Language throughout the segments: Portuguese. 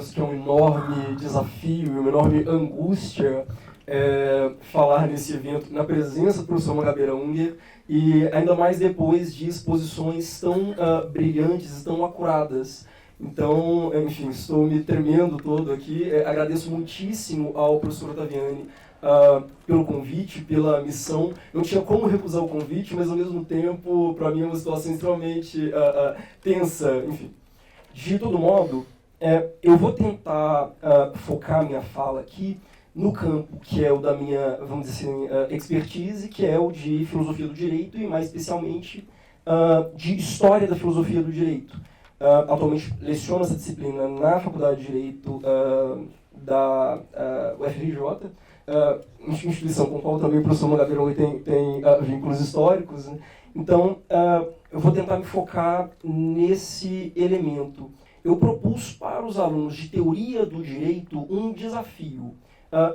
penso que é um enorme desafio, uma enorme angústia falar nesse evento na presença do professor Mangabeira Unger, e ainda mais depois de exposições tão brilhantes, tão acuradas. Então, enfim, estou me tremendo todo aqui. Agradeço muitíssimo ao professor Ottaviani pelo convite, pela missão. Não tinha como recusar o convite, mas ao mesmo tempo, para mim é uma situação extremamente tensa. Enfim, de todo modo, eu vou tentar focar minha fala aqui no campo que é o da minha, vamos dizer assim, expertise, que é o de filosofia do direito e, mais especialmente, de história da filosofia do direito. Atualmente leciono essa disciplina na Faculdade de Direito da UFRJ, instituição com a qual também o professor Mangabeira tem vínculos históricos, né? Então, eu vou tentar me focar nesse elemento. Eu propus para os alunos de teoria do direito um desafio.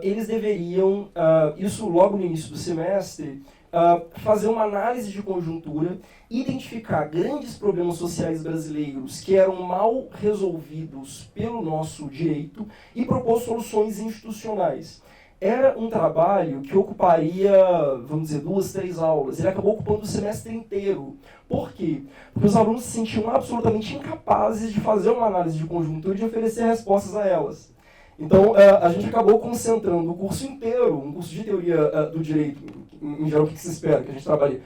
Eles deveriam, isso logo no início do semestre, fazer uma análise de conjuntura, identificar grandes problemas sociais brasileiros que eram mal resolvidos pelo nosso direito e propor soluções institucionais. Era um trabalho que ocuparia, vamos dizer, 2, 3 aulas. Ele acabou ocupando o semestre inteiro. Por quê? Porque os alunos se sentiam absolutamente incapazes de fazer uma análise de conjuntura e de oferecer respostas a elas. Então, a gente acabou concentrando o curso inteiro, um curso de teoria do direito, em geral, o que se espera? Que a gente trabalhe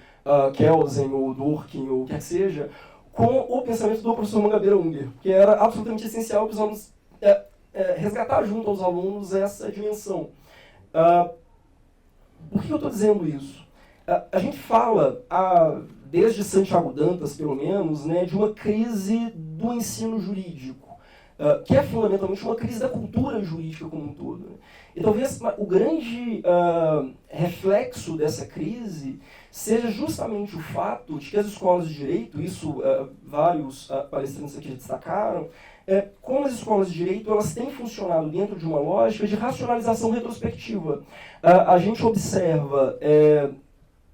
Kelsen ou Durkheim ou o que quer que seja, com o pensamento do professor Mangabeira Unger, que era absolutamente essencial para os alunos resgatar junto aos alunos essa dimensão. Por que eu estou dizendo isso? A gente fala, desde Santiago Dantas, pelo menos, né, de uma crise do ensino jurídico, que é fundamentalmente uma crise da cultura jurídica como um todo. E talvez o grande reflexo dessa crise seja justamente o fato de que as escolas de direito, isso vários palestrantes aqui já destacaram, como as escolas de direito elas têm funcionado dentro de uma lógica de racionalização retrospectiva. A gente observa,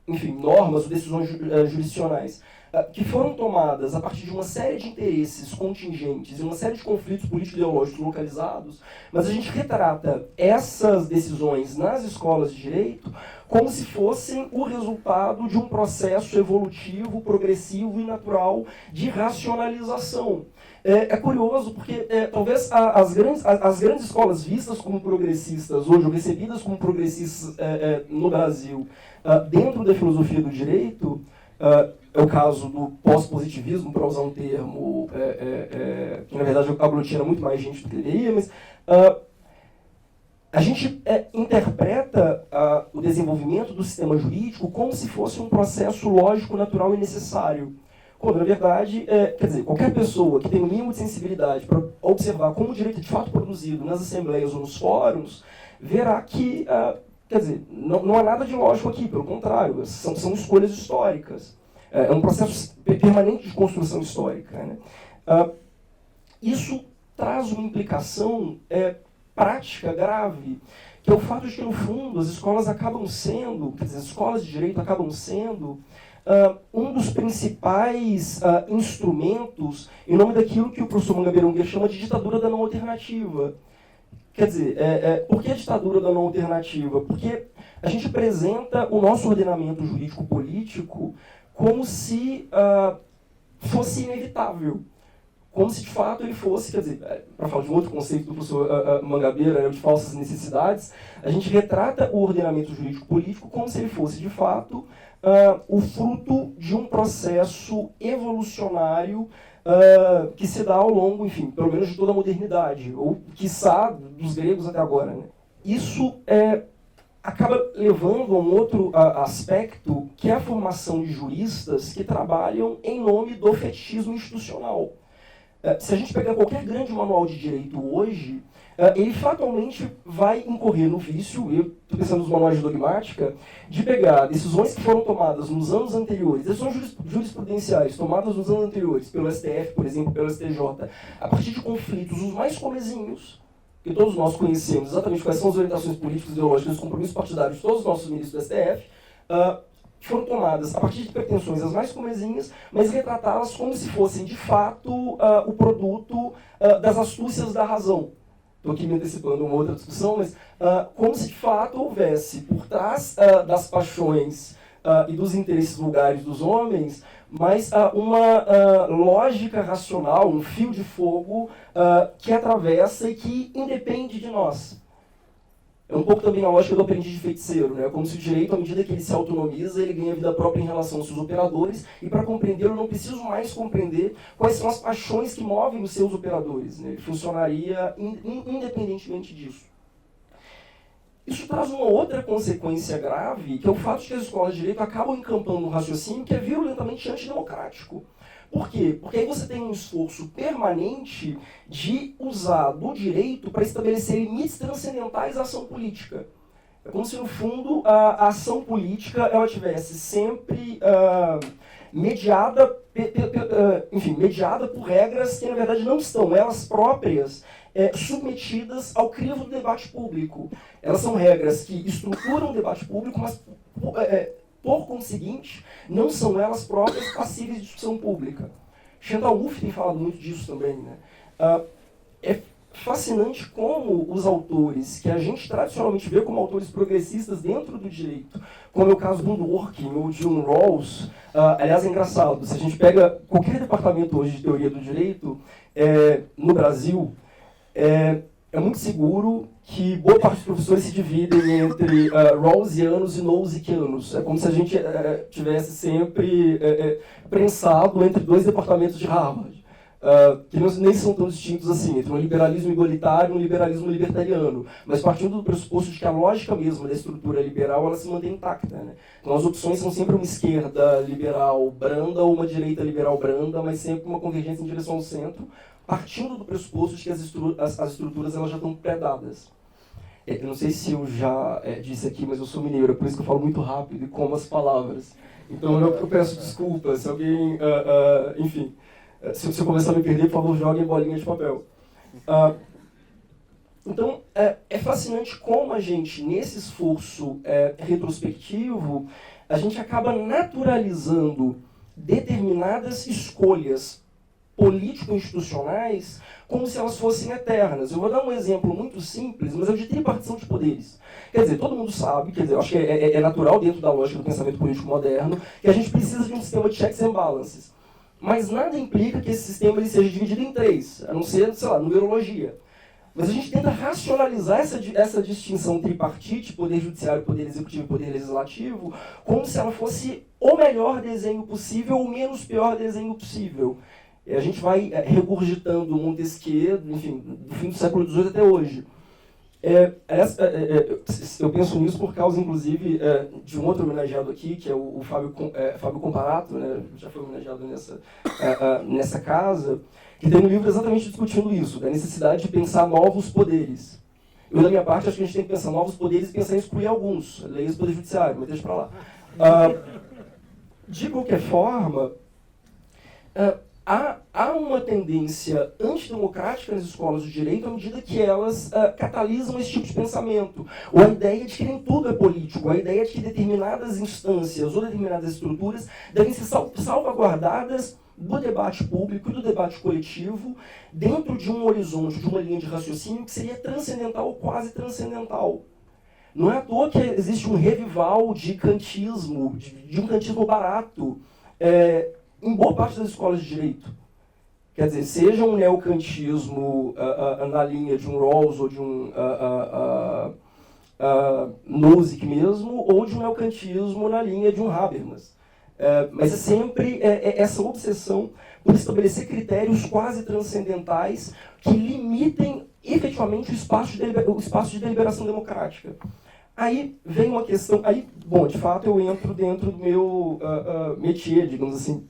enfim, normas ou decisões jurisdicionais que foram tomadas a partir de uma série de interesses contingentes e uma série de conflitos político-ideológicos localizados, mas a gente retrata essas decisões nas escolas de direito como se fossem o resultado de um processo evolutivo, progressivo e natural de racionalização. É curioso porque talvez as grandes escolas vistas como progressistas hoje, ou recebidas como progressistas no Brasil, dentro da filosofia do direito, é o caso do pós-positivismo, para usar um termo que, na verdade, aglutina muito mais gente do que deveria, mas a gente interpreta o desenvolvimento do sistema jurídico como se fosse um processo lógico, natural e necessário. Quando, na verdade, quer dizer, qualquer pessoa que tem o mínimo de sensibilidade para observar como o direito é de fato produzido nas assembleias ou nos fóruns, verá que, quer dizer, não há nada de lógico aqui, pelo contrário, são escolhas históricas. É um processo permanente de construção histórica, né? Isso traz uma implicação prática grave, que é o fato de que, no fundo, as escolas acabam sendo, quer dizer, as escolas de direito acabam sendo um dos principais instrumentos em nome daquilo que o professor Mangabeira Unger chama de ditadura da não alternativa. Quer dizer, por que a ditadura da não alternativa? Porque a gente apresenta o nosso ordenamento jurídico-político como se fosse inevitável. Como se, de fato, ele fosse, quer dizer, para falar de um outro conceito do professor Mangabeira, de falsas necessidades, a gente retrata o ordenamento jurídico-político como se ele fosse, de fato, o fruto de um processo evolucionário que se dá ao longo, enfim, pelo menos de toda a modernidade, ou, quiçá, dos gregos até agora, né? Isso acaba levando a um outro aspecto, que é a formação de juristas que trabalham em nome do fetichismo institucional. Se a gente pegar qualquer grande manual de direito hoje, ele fatalmente vai incorrer no vício, eu estou pensando nos manuais de dogmática, de pegar decisões que foram tomadas nos anos anteriores, decisões jurisprudenciais tomadas nos anos anteriores, pelo STF, por exemplo, pelo STJ, a partir de conflitos os mais comezinhos, que todos nós conhecemos exatamente quais são as orientações políticas, ideológicas e os compromissos partidários de todos os nossos ministros do STF, que foram tomadas a partir de pretensões as mais comezinhas, mas retratá-las como se fossem, de fato, o produto das astúcias da razão. Estou aqui me antecipando uma outra discussão, mas como se de fato houvesse, por trás das paixões e dos interesses vulgares dos homens, mas uma lógica racional, um fio de fogo que atravessa e que independe de nós. É um pouco também a lógica do aprendiz de feiticeiro, né? Como se o direito, à medida que ele se autonomiza, ele ganha vida própria em relação aos seus operadores, e para compreendê-lo eu não preciso mais compreender quais são as paixões que movem os seus operadores, né? Ele funcionaria independentemente disso. Isso traz uma outra consequência grave, que é o fato de que as escolas de direito acabam encampando um raciocínio que é violentamente antidemocrático. Por quê? Porque aí você tem um esforço permanente de usar do direito para estabelecer limites transcendentais à ação política. É como se, no fundo, a ação política ela tivesse sempre mediada por regras que, na verdade, não estão, elas próprias, submetidas ao crivo do debate público. Elas são regras que estruturam o debate público, mas, por conseguinte, não são elas próprias passíveis de discussão pública. Chantal Mouffe tem falado muito disso também, né? É fascinante como os autores, que a gente tradicionalmente vê como autores progressistas dentro do direito, como é o caso do Dworkin ou de John Rawls, aliás, é engraçado, se a gente pega qualquer departamento hoje de teoria do direito, no Brasil, é muito seguro que boa parte dos professores se dividem entre Rawlsianos e Nozikianos. É como se a gente tivesse sempre prensado entre dois departamentos de Harvard, que nem são tão distintos assim, entre um liberalismo igualitário e um liberalismo libertariano, mas partindo do pressuposto de que a lógica mesma da estrutura liberal ela se mantém intacta, né? Então as opções são sempre uma esquerda liberal branda ou uma direita liberal branda, mas sempre uma convergência em direção ao centro, partindo do pressuposto de que as estruturas elas já estão predadas. Eu não sei se eu já disse aqui, mas eu sou mineiro, por isso que eu falo muito rápido e como as palavras. Então eu peço desculpas se alguém, enfim, se eu começar a me perder, por favor, joguem bolinha de papel. Então, é fascinante como a gente, nesse esforço retrospectivo, a gente acaba naturalizando determinadas escolhas político-institucionais como se elas fossem eternas. Eu vou dar um exemplo muito simples, mas é o de tripartição de poderes. Quer dizer, todo mundo sabe, eu acho que é natural dentro da lógica do pensamento político moderno, que a gente precisa de um sistema de checks and balances. Mas nada implica que esse sistema ele seja dividido em três, a não ser, sei lá, numerologia. Mas a gente tenta racionalizar essa distinção tripartite, poder judiciário, poder executivo e poder legislativo, como se ela fosse o melhor desenho possível ou o menos pior desenho possível. E a gente vai regurgitando Montesquieu, enfim, do fim do século XVIII até hoje. Eu penso nisso por causa, inclusive, de um outro homenageado aqui, que é o Fábio Comparato, né, já foi homenageado nessa casa, que tem um livro exatamente discutindo isso, da necessidade de pensar novos poderes. Eu, da minha parte, acho que a gente tem que pensar novos poderes e pensar em excluir alguns. Leia o Poder Judiciário, mas deixa para lá. De qualquer forma, há uma tendência antidemocrática nas escolas de direito à medida que elas catalisam esse tipo de pensamento. Ou a ideia de que nem tudo é político, a ideia de que determinadas instâncias ou determinadas estruturas devem ser salvaguardadas do debate público e do debate coletivo dentro de um horizonte, de uma linha de raciocínio que seria transcendental ou quase transcendental. Não é à toa que existe um revival de kantismo, de um kantismo barato, em boa parte das escolas de direito. Quer dizer, seja um neocantismo na linha de um Rawls ou de um Nozick mesmo, ou de um neocantismo na linha de um Habermas. Mas é sempre essa obsessão por estabelecer critérios quase transcendentais que limitem efetivamente o espaço de deliberação democrática. Aí vem uma questão, bom, de fato eu entro dentro do meu métier, digamos assim,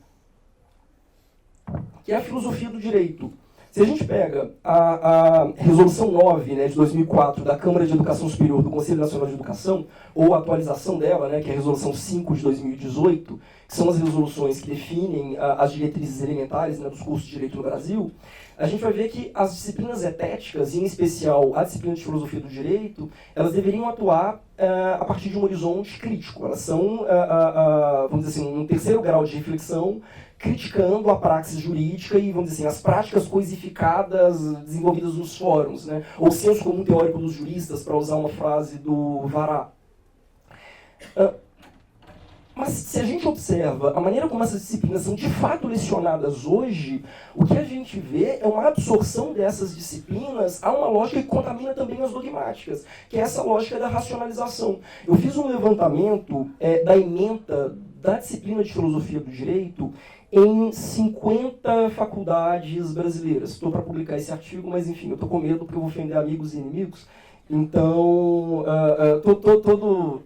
que é a filosofia do direito. Se a gente pega a Resolução 9, né, de 2004, da Câmara de Educação Superior do Conselho Nacional de Educação, ou a atualização dela, né, que é a Resolução 5 de 2018, que são as resoluções que definem as diretrizes elementares, né, dos cursos de Direito no Brasil, a gente vai ver que as disciplinas etéticas, e em especial a disciplina de Filosofia do Direito, elas deveriam atuar a partir de um horizonte crítico. Elas são, vamos dizer assim, um terceiro grau de reflexão, criticando a praxis jurídica e, vamos dizer assim, as práticas coisificadas desenvolvidas nos fóruns, né? Ou senso comum teórico dos juristas, para usar uma frase do Vará. Mas se a gente observa a maneira como essas disciplinas são de fato lecionadas hoje, o que a gente vê é uma absorção dessas disciplinas a uma lógica que contamina também as dogmáticas, que é essa lógica da racionalização. Eu fiz um levantamento da ementa da disciplina de Filosofia do Direito em 50 faculdades brasileiras. Estou para publicar esse artigo, mas enfim, eu estou com medo porque eu vou ofender amigos e inimigos. Então,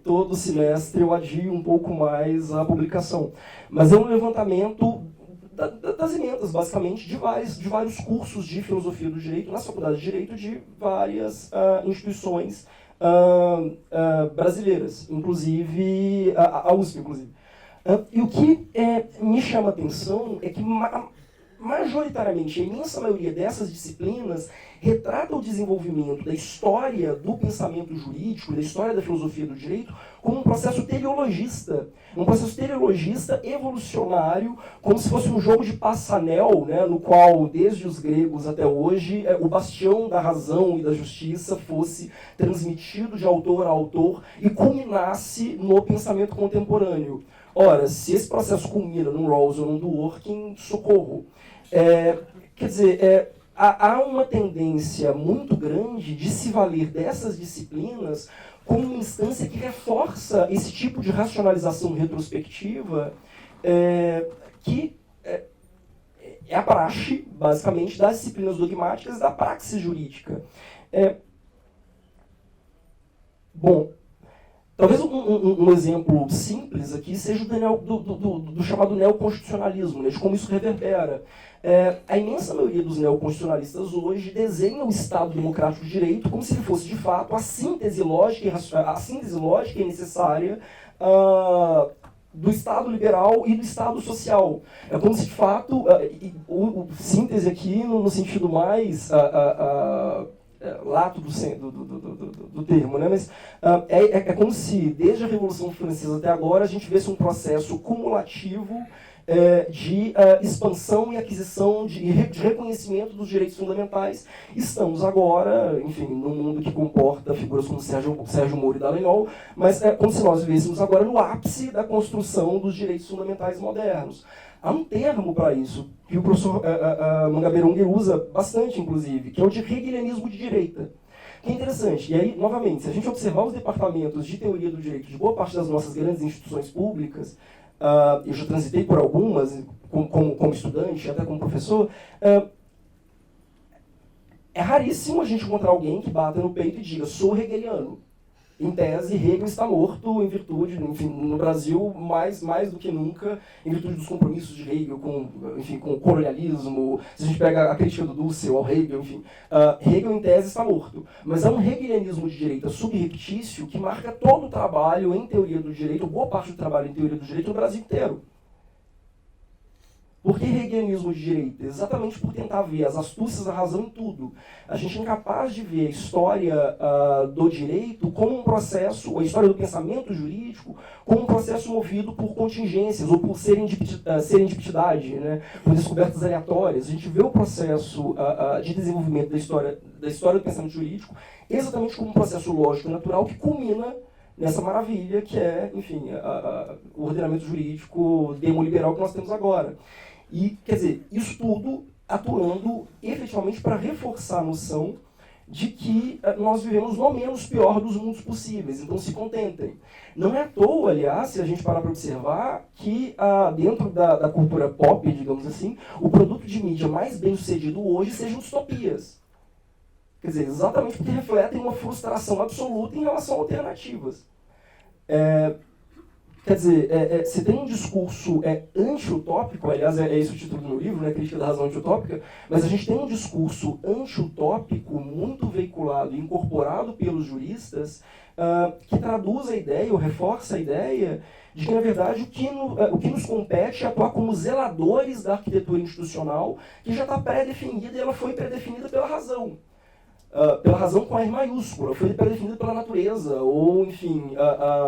todo semestre eu adio um pouco mais a publicação. Mas é um levantamento das emendas, basicamente, de vários cursos de filosofia do direito, nas faculdades de direito de várias instituições brasileiras, inclusive a USP, inclusive. E o que me chama a atenção é que, majoritariamente, a imensa maioria dessas disciplinas retrata o desenvolvimento da história do pensamento jurídico, da história da filosofia do direito, como um processo teleologista evolucionário, como se fosse um jogo de passanel, né, no qual, desde os gregos até hoje, o bastião da razão e da justiça fosse transmitido de autor a autor e culminasse no pensamento contemporâneo. Ora, se esse processo culmina num Rawls ou num Dworkin, socorro. Quer dizer, há uma tendência muito grande de se valer dessas disciplinas como uma instância que reforça esse tipo de racionalização retrospectiva, que é a praxe, basicamente, das disciplinas dogmáticas da praxis jurídica. Bom, talvez um exemplo simples aqui seja do chamado neoconstitucionalismo, né, de como isso reverbera. A imensa maioria dos neoconstitucionalistas hoje desenha o Estado Democrático de Direito como se ele fosse, de fato, a síntese lógica e necessária do Estado liberal e do Estado social. É como se, de fato, síntese aqui no sentido mais lato do termo, né? Mas é como se, desde a Revolução Francesa até agora, a gente visse um processo cumulativo de expansão e aquisição de reconhecimento dos direitos fundamentais. Estamos agora, enfim, num mundo que comporta figuras como Sérgio Moro e Dallagnol, mas é como se nós vivêssemos agora no ápice da construção dos direitos fundamentais modernos. Há um termo para isso, que o professor Mangabeira Unger usa bastante, inclusive, que é o de hegelianismo de direita. Que é interessante. E aí, novamente, se a gente observar os departamentos de teoria do direito de boa parte das nossas grandes instituições públicas, eu já transitei por algumas, como estudante, até como professor, é raríssimo a gente encontrar alguém que bata no peito e diga, sou hegeliano. Em tese, Hegel está morto em virtude, enfim, no Brasil, mais do que nunca, em virtude dos compromissos de Hegel com o colonialismo. Se a gente pega a crítica do Dussel ao Hegel, enfim, Hegel, em tese, está morto. Mas há um hegelianismo de direita subreptício que marca todo o trabalho em teoria do direito, boa parte do trabalho em teoria do direito no Brasil inteiro. Por que hegelianismo de direita? Exatamente por tentar ver as astúcias da razão em tudo. A gente é incapaz de ver a história do direito como um processo, a história do pensamento jurídico, como um processo movido por contingências ou por serendipidade, né? Por descobertas aleatórias. A gente vê o processo de desenvolvimento da história do pensamento jurídico exatamente como um processo lógico natural que culmina nessa maravilha que é, enfim, o ordenamento jurídico demoliberal que nós temos agora. E, quer dizer, isso tudo atuando efetivamente para reforçar a noção de que nós vivemos no menos pior dos mundos possíveis, então se contentem. Não é à toa, aliás, se a gente parar para observar, que dentro da cultura pop, digamos assim, o produto de mídia mais bem sucedido hoje sejam distopias. Quer dizer, exatamente porque refletem uma frustração absoluta em relação a alternativas. quer dizer, se tem um discurso anti-utópico, aliás, é esse o título do meu livro, né, Crítica da Razão Anti-Utópica, mas a gente tem um discurso anti-utópico muito veiculado e incorporado pelos juristas, que traduz a ideia, ou reforça a ideia, de que, na verdade, o que nos compete é atuar como zeladores da arquitetura institucional, que já está pré-definida e ela foi pré-definida pela razão. Pela razão com R maiúscula, foi pré-definida pela natureza, ou, enfim,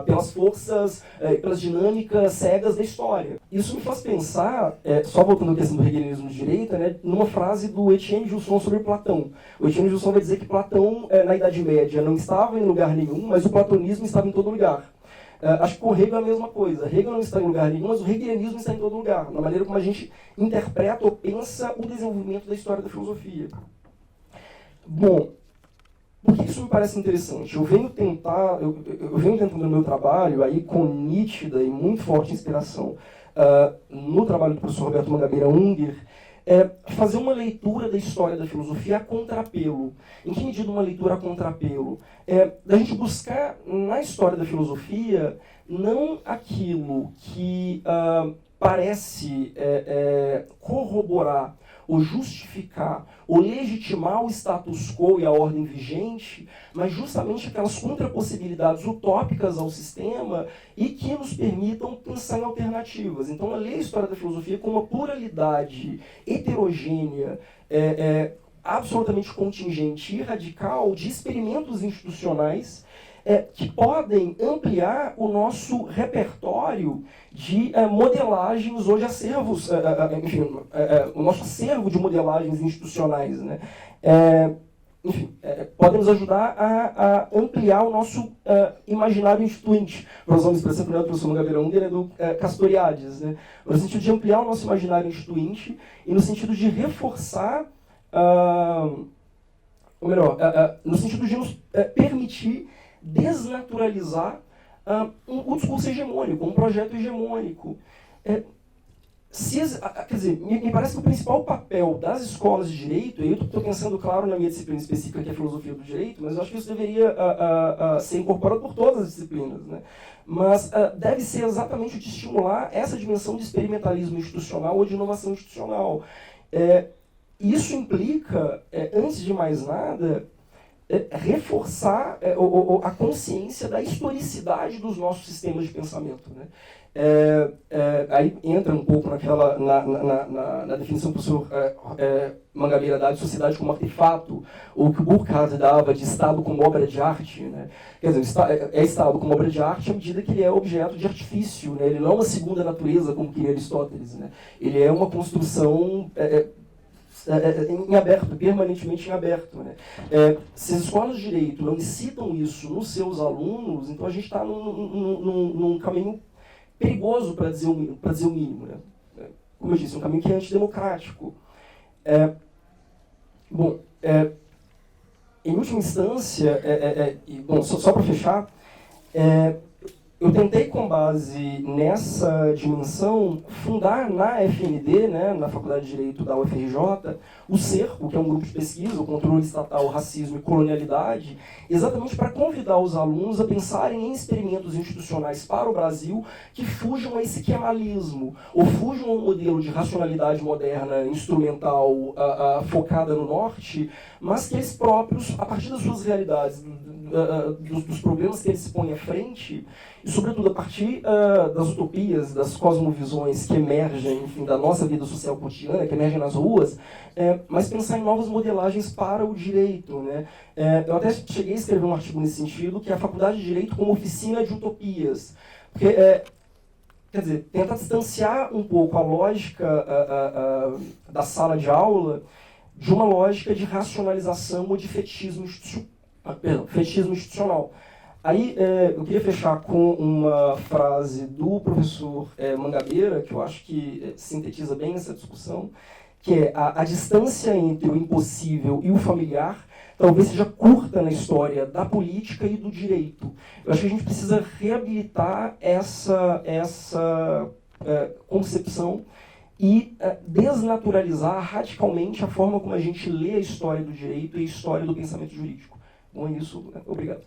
pelas forças, pelas dinâmicas cegas da história. Isso me faz pensar, só voltando à questão do hegelianismo de direita, né, numa frase do Etienne Gilson sobre Platão. O Etienne Gilson vai dizer que Platão, na Idade Média, não estava em lugar nenhum, mas o platonismo estava em todo lugar. Acho que com Hegel é a mesma coisa. Hegel não está em lugar nenhum, mas o hegelianismo está em todo lugar, na maneira como a gente interpreta ou pensa o desenvolvimento da história da filosofia. Bom, por que isso me parece interessante? Eu venho tentando no meu trabalho, aí com nítida e muito forte inspiração, no trabalho do professor Roberto Mangabeira Unger, fazer uma leitura da história da filosofia a contrapelo. Em que medida uma leitura a contrapelo? Da gente buscar na história da filosofia não aquilo que parece corroborar ou justificar ou legitimar o status quo e a ordem vigente, mas justamente aquelas contrapossibilidades utópicas ao sistema e que nos permitam pensar em alternativas. Então, ler a história da filosofia com uma pluralidade heterogênea, absolutamente contingente e radical de experimentos institucionais que podem ampliar o nosso repertório de modelagens, hoje acervos, enfim, o nosso acervo de modelagens institucionais, né? Enfim, podem nos ajudar a ampliar o nosso imaginário instituinte, para usar uma expressão que não é do professor Mangabeira Unger, é do Castoriadis, né? No sentido de ampliar o nosso imaginário instituinte e no sentido de reforçar, ou melhor, no sentido de nos permitir desnaturalizar um discurso hegemônico, um projeto hegemônico. Quer dizer, me parece que o principal papel das escolas de direito, e eu estou pensando, claro, na minha disciplina específica, que é a filosofia do direito, mas eu acho que isso deveria ser incorporado por todas as disciplinas, né? Mas deve ser exatamente o de estimular essa dimensão de experimentalismo institucional ou de inovação institucional. Isso implica, antes de mais nada, reforçar a consciência da historicidade dos nossos sistemas de pensamento, né? Aí entra um pouco na definição que o professor Mangabeira dá de sociedade como artefato, ou que o Burkhardt dava de Estado como obra de arte, né? Quer dizer, Estado como obra de arte à medida que ele é objeto de artifício, né? Ele não é uma segunda natureza, como queria Aristóteles, né? Ele é uma construção em aberto, permanentemente em aberto, né? Se as escolas de direito não incitam isso nos seus alunos, então a gente está num caminho perigoso, para dizer o mínimo, né? Como eu disse, um caminho que é antidemocrático. Bom, em última instância, bom, só para fechar, eu tentei, com base nessa dimensão, fundar na FND, né, na Faculdade de Direito da UFRJ, o CERCO, que é um grupo de pesquisa, o Controle Estatal, Racismo e Colonialidade, exatamente para convidar os alunos a pensarem em experimentos institucionais para o Brasil que fujam a esse kemalismo, ou fujam a um modelo de racionalidade moderna, instrumental, focada no norte, mas que eles próprios, a partir das suas realidades, dos problemas que eles se põem à frente, e sobretudo a partir das utopias, das cosmovisões que emergem, enfim, da nossa vida social cotidiana, que emergem nas ruas, mas pensar em novas modelagens para o direito, né? Eu até cheguei a escrever um artigo nesse sentido, que é a Faculdade de Direito como oficina de utopias. Porque, quer dizer, tentar distanciar um pouco a lógica da sala de aula de uma lógica de racionalização ou de fetichismo institucional. Aí, eu queria fechar com uma frase do professor Mangabeira, que eu acho que sintetiza bem essa discussão, que é a distância entre o impossível e o familiar talvez seja curta na história da política e do direito. Eu acho que a gente precisa reabilitar essa concepção e desnaturalizar radicalmente a forma como a gente lê a história do direito e a história do pensamento jurídico. Bom, é isso. Obrigado.